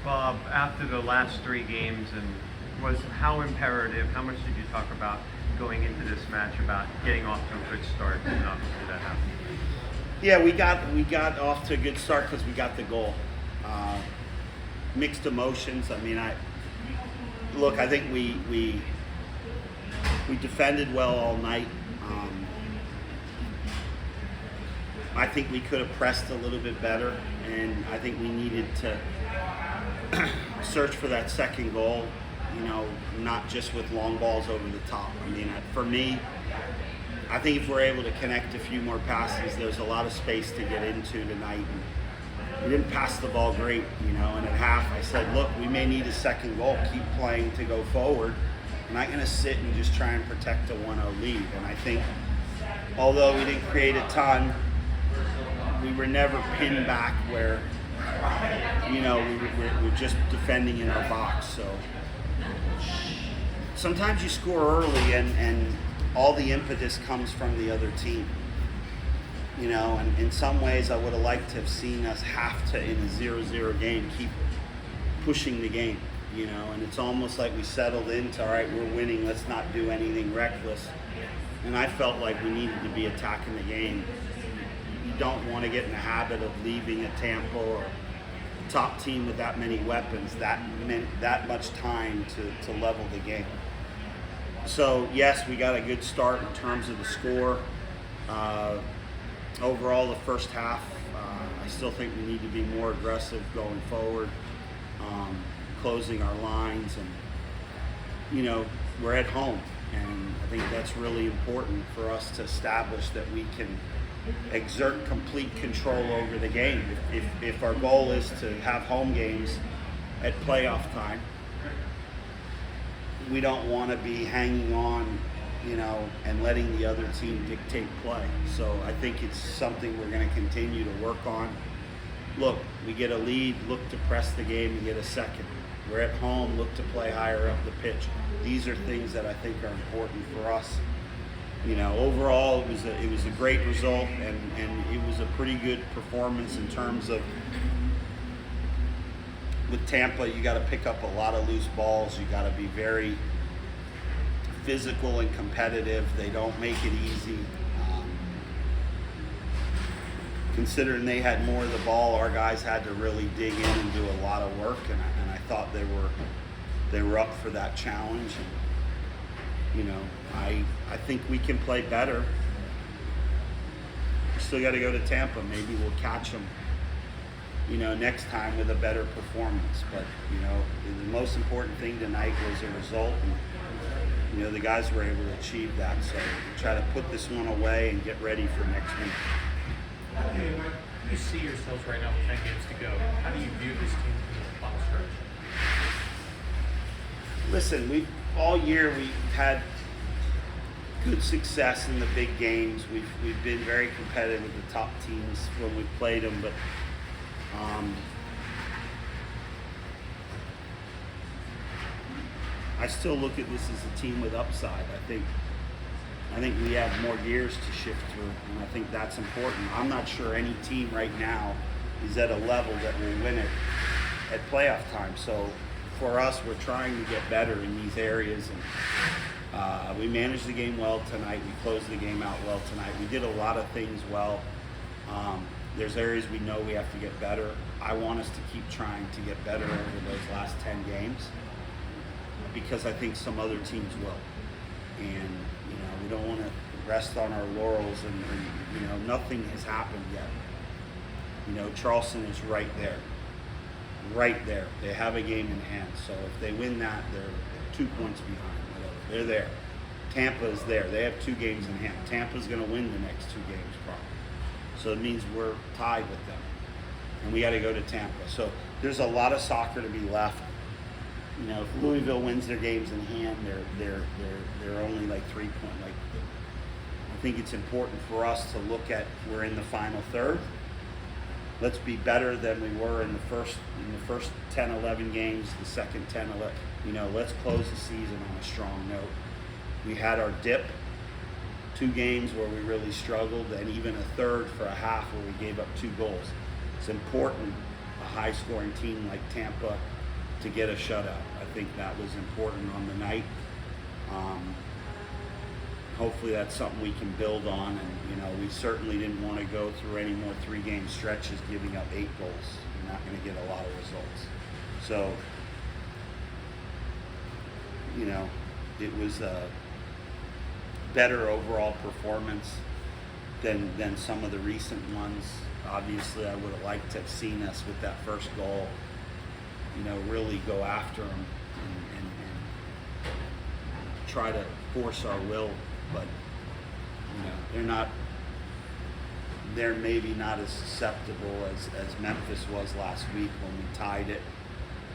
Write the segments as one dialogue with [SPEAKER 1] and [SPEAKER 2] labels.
[SPEAKER 1] Bob, after the last three games, and was how imperative, how much did you talk about going into this match about getting off to a good start, and obviously that happened?
[SPEAKER 2] Yeah, we got off to a good start because we got the goal. Mixed emotions. I mean, I think we defended well all night. I think we could have pressed a little bit better, and I think we needed to search for that second goal. You know, not just with long balls over the top. I mean, for me, I think if we're able to connect a few more passes, there's a lot of space to get into tonight. And we didn't pass the ball great, you know, and at half I said, look, we may need a second goal. Keep playing to go forward. I'm not going to sit and just try and protect a 1-0 lead. And I think, although we didn't create a ton, we were never pinned back where, you know, we're just defending in our box. So sometimes you score early and all the impetus comes from the other team. You know, and in some ways I would have liked to have seen us have to, in a 0-0 game, keep pushing the game, you know, and it's almost like we settled into, all right, we're winning, let's not do anything reckless. And I felt like we needed to be attacking the game. You don't want to get in the habit of leaving a Tampa or a top team with that many weapons, that meant that much time to level the game. So yes, we got a good start in terms of the score. Overall, the first half, I still think we need to be more aggressive going forward, closing our lines, and you know, we're at home, and I think that's really important for us to establish that we can exert complete control over the game. If our goal is to have home games at playoff time, we don't want to be hanging on, you know, and letting the other team dictate play. So I think it's something we're going to continue to work on. Look, we get a lead, look to press the game and get a second. We're at home, look to play higher up the pitch. These are things that I think are important for us. You know, overall, it was a great result, and it was a pretty good performance in terms of, with Tampa, you got to pick up a lot of loose balls. You got to be very physical and competitive. They don't make it easy. Considering they had more of the ball, our guys had to really dig in and do a lot of work, and I thought they were up for that challenge. And, you know, I think we can play better. We still got to go to Tampa. Maybe we'll catch them, you know, next time with a better performance. But, you know, the most important thing tonight was a result. And, you know, the guys were able to achieve that. So we'll try to put this one away and get ready for next week.
[SPEAKER 3] How do you see yourselves right now with 10 games to go? How do you view this team in the final stretch?
[SPEAKER 2] Listen, all year we've had good success in the big games. We've been very competitive with the top teams when we've played them, but I still look at this as a team with upside. I think we have more gears to shift through, and I think that's important. I'm not sure any team right now is at a level that will win it at playoff time. So for us, we're trying to get better in these areas, and we managed the game well tonight. We closed the game out well tonight. We did a lot of things well. There's areas we know we have to get better. I want us to keep trying to get better over those last 10 games, because I think some other teams will. And, you know, we don't want to rest on our laurels, and, you know, nothing has happened yet. You know, Charleston is right there. Right there. They have a game in hand. So if they win that, they're 2 points behind. Whatever. They're there. Tampa is there. They have 2 games in hand. Tampa's going to win the next 2 games probably. So it means we're tied with them. And we got to go to Tampa. So there's a lot of soccer to be left. You know, if Louisville wins their games in hand, they're only like 3 point. Like, I think it's important for us to look at, we're in the final third. Let's be better than we were in the first 10, 11 games, the second 10, 11. You know, let's close the season on a strong note. We had our dip, 2 games where we really struggled, and even a third for a half where we gave up 2 goals. It's important, a high-scoring team like Tampa to get a shutout. I think that was important on the night. Hopefully that's something we can build on, and we certainly didn't want to go through any more 3-game stretches giving up 8 goals. You're not going to get a lot of results. So, it was a better overall performance than some of the recent ones. Obviously, I would have liked to have seen us with that first goal, really go after them and try to force our will. But they're maybe not as susceptible as Memphis was last week when we tied it.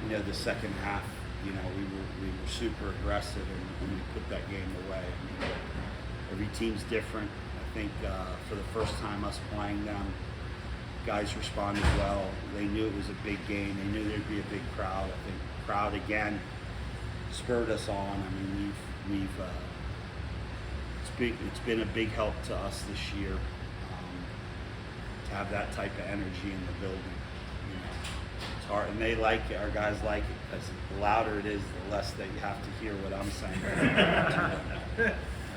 [SPEAKER 2] The second half, we were super aggressive and we put that game away. Every team's different. I think for the first time us playing them, guys responded well. They knew it was a big game. They knew there'd be a big crowd. I think the crowd again spurred us on. It's been a big help to us this year to have that type of energy in the building. It's hard, and they like it. Our guys like it because the louder it is, the less that you have to hear what I'm saying. All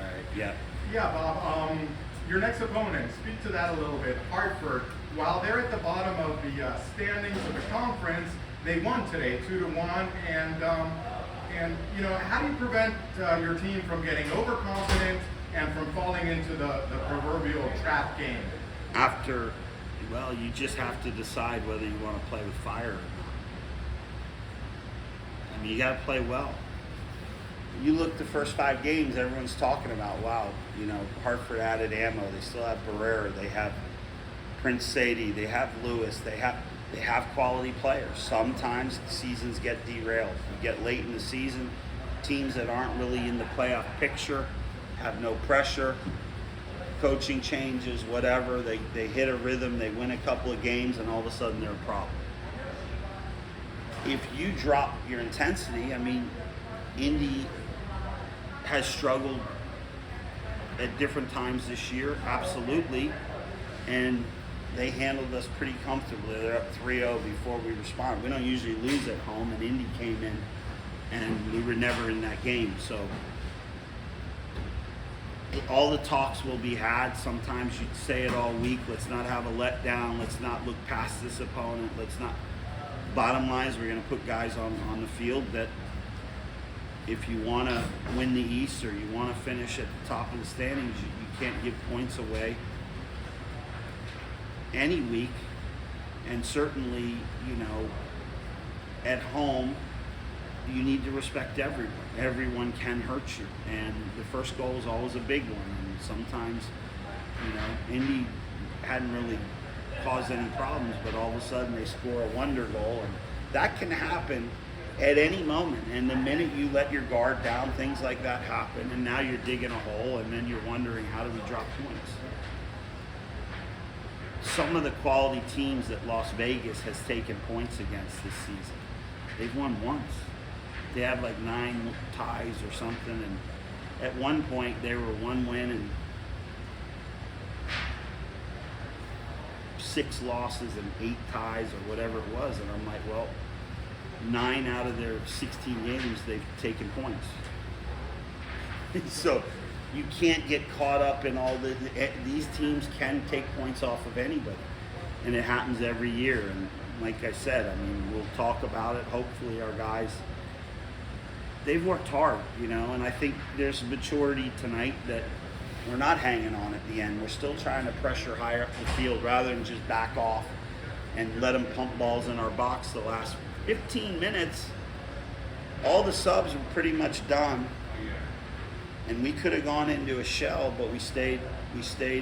[SPEAKER 2] right, yeah.
[SPEAKER 4] Yeah, Bob. Your next opponent, speak to that a little bit. Hartford, while they're at the bottom of the standings of the conference, they won today 2-1, and how do you prevent your team from getting overconfident and from falling into the proverbial trap game?
[SPEAKER 2] You just have to decide whether you want to play with fire or not. You got to play well. You look the first 5 games, everyone's talking about, wow, Hartford added ammo. They still have Barrera. They have Prince Sadie. They have Lewis. They have quality players. Sometimes seasons get derailed. You get late in the season, teams that aren't really in the playoff picture have no pressure. Coaching changes, whatever. They hit a rhythm. They win a couple of games, and all of a sudden they're a problem. If you drop your intensity, Indy has struggled at different times this year, absolutely, and they handled us pretty comfortably. They're up 3-0 before we responded. We don't usually lose at home, and Indy came in, and we were never in that game. So all the talks will be had. Sometimes you'd say it all week. Let's not have a letdown. Let's not look past this opponent. Bottom line is we're going to put guys on the field that if you want to win the East or you want to finish at the top of the standings, you can't give points away any week. And certainly, at home, you need to respect everyone. Everyone can hurt you. And the first goal is always a big one. And sometimes, Indy hadn't really caused any problems, but all of a sudden they score a wonder goal. And that can happen at any moment. And the minute you let your guard down, things like that happen. And now you're digging a hole, and then you're wondering, how do we drop points? Some of the quality teams that Las Vegas has taken points against this season, they've won once. They have 9 ties or something, and at one point they were 1 win and 6 losses and 8 ties or whatever it was, and I'm like, well, 9 out of their 16 games they've taken points. So you can't get caught up in all these teams can take points off of anybody, and it happens every year. And like I said, we'll talk about it. Hopefully our guys, they've worked hard, and I think there's maturity tonight that we're not hanging on at the end. We're still trying to pressure higher up the field rather than just back off and let them pump balls in our box. The last 15 minutes, all the subs were pretty much done, and we could have gone into a shell, but we stayed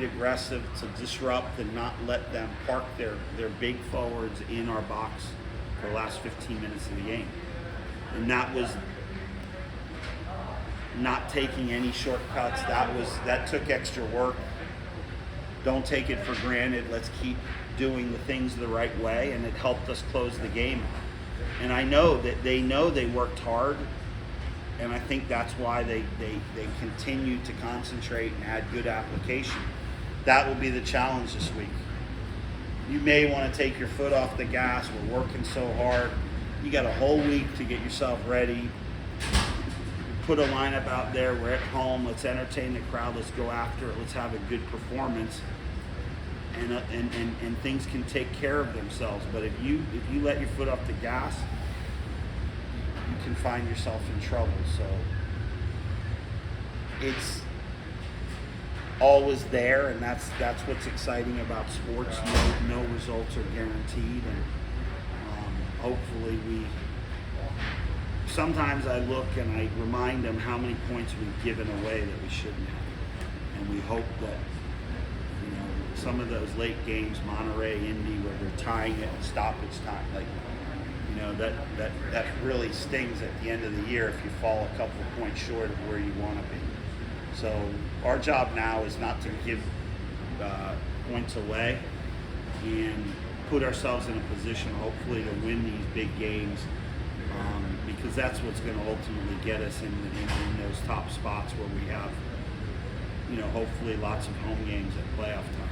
[SPEAKER 2] aggressive to disrupt and not let them park their big forwards in our box for the last 15 minutes of the game. And that was not taking any shortcuts. That took extra work. Don't take it for granted. Let's keep doing the things the right way, and it helped us close the game. And I know that they worked hard, and I think that's why they continue to concentrate and add good application. That will be the challenge this week. you may want to take your foot off the gas. We're working so hard. You got a whole week to get yourself ready. Put a lineup out there. We're at home. Let's entertain the crowd. Let's go after it. Let's have a good performance. And things can take care of themselves. But if you let your foot off the gas, you can find yourself in trouble. So it's always there, and that's what's exciting about sports. No results are guaranteed, and hopefully we. Sometimes I look and I remind them how many points we've given away that we shouldn't have, and we hope that some of those late games, Monterey, Indy, where they're tying it and stoppage time, that really stings at the end of the year if you fall a couple of points short of where you want to be. So our job now is not to give points away and put ourselves in a position, hopefully, to win these big games, because that's what's going to ultimately get us in those top spots where we have, hopefully lots of home games at playoff time.